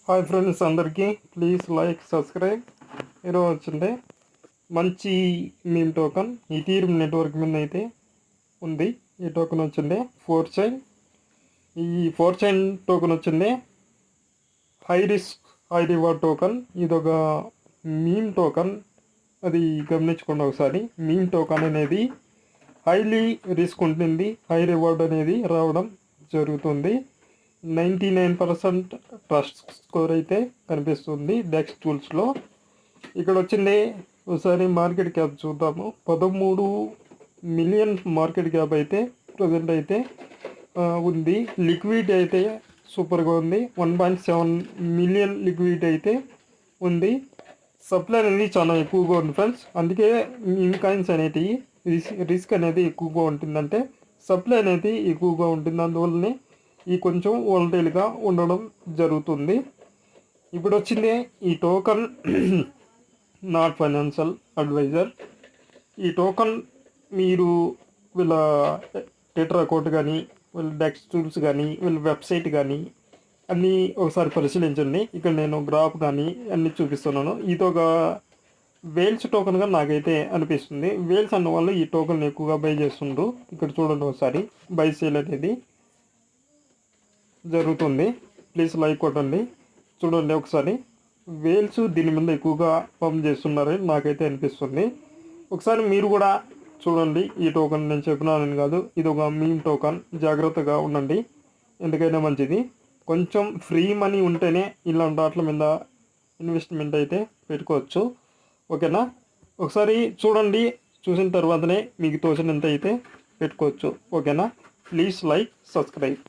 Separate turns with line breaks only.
Hi friends అందరికీ please like subscribe. ఈరోజు వచ్చిండే మంచి మీమ్ టోకన్ ఈథీరియం నెట్వర్క్ మీద అయితే ఉంది. ఈ టోకెన్ వచ్చిండే 4chain. ఈ 4chain టోకెన్ వచ్చిండే high risk high reward token. ఇదొక మీమ్ టోకన్, అది గమనించుకోండి ఒకసారి. మీమ్ టోకన్ అనేది హైలీ రిస్క్ ఉంటుంది, హై రివార్డ్ అనేది రావడం జరుగుతుంది. 99% ట్రస్ట్ స్కోర్ అయితే కనిపిస్తుంది డెక్స్ టూల్స్లో. ఇక్కడ వచ్చింది ఒకసారి మార్కెట్ క్యాప్ చూద్దాము. 13 మిలియన్ మార్కెట్ క్యాప్ అయితే ప్రజెంట్ అయితే ఉంది. లిక్విడ్ అయితే సూపర్గా ఉంది. 1.7 మిలియన్ లిక్విడ్ అయితే ఉంది. సప్లై అనేది చాలా ఎక్కువగా ఉంది ఫ్రెండ్స్. అందుకే మీమ్ కాయిన్స్ అనేటివి రిస్క్ అనేది ఎక్కువగా ఉంటుందంటే సప్లై అనేది ఎక్కువగా ఉంటుంది. అందువల్లనే ఈ కొంచెం వోల్టైల్గా ఉండడం జరుగుతుంది. ఇప్పుడు వచ్చింది ఈ టోకన్ నాట్ ఫైనాన్షియల్ అడ్వైజర్. ఈ టోకన్ మీరు వీళ్ళ ట్విట్టర్ అకౌంట్ కానీ, వీళ్ళ డెక్స్ టూల్స్ కానీ, వీళ్ళ వెబ్సైట్ కానీ అన్నీ ఒకసారి పరిశీలించండి. ఇక్కడ నేను గ్రాఫ్ కానీ అన్నీ చూపిస్తున్నాను. ఇది ఒక వేల్స్ టోకన్గా నాకైతే అనిపిస్తుంది. వేల్స్ అన్న వాళ్ళు ఈ టోకన్ ఎక్కువగా బై చేస్తుండ్రు. ఇక్కడ చూడండి ఒకసారి బై సేల్ అనేది జరుగుతుంది. ప్లీజ్ లైక్ కొట్టండి, చూడండి ఒకసారి. వేల్స్ దీని మీద ఎక్కువగా పంప్ చేస్తున్నారని నాకైతే అనిపిస్తుంది. ఒకసారి మీరు కూడా చూడండి. ఈ టోకన్ నేను చెప్పినానని కాదు, ఇది ఒక మీమ్ టోకన్. జాగ్రత్తగా ఉండండి, ఎందుకైనా మంచిది. కొంచెం ఫ్రీ మనీ ఉంటేనే ఇలాంటి వాటి మీద ఇన్వెస్ట్మెంట్ అయితే పెట్టుకోవచ్చు. ఓకేనా? ఒకసారి చూడండి, చూసిన తర్వాతనే మీకు తోచినంత అయితే పెట్టుకోవచ్చు. ఓకేనా? Please like subscribe.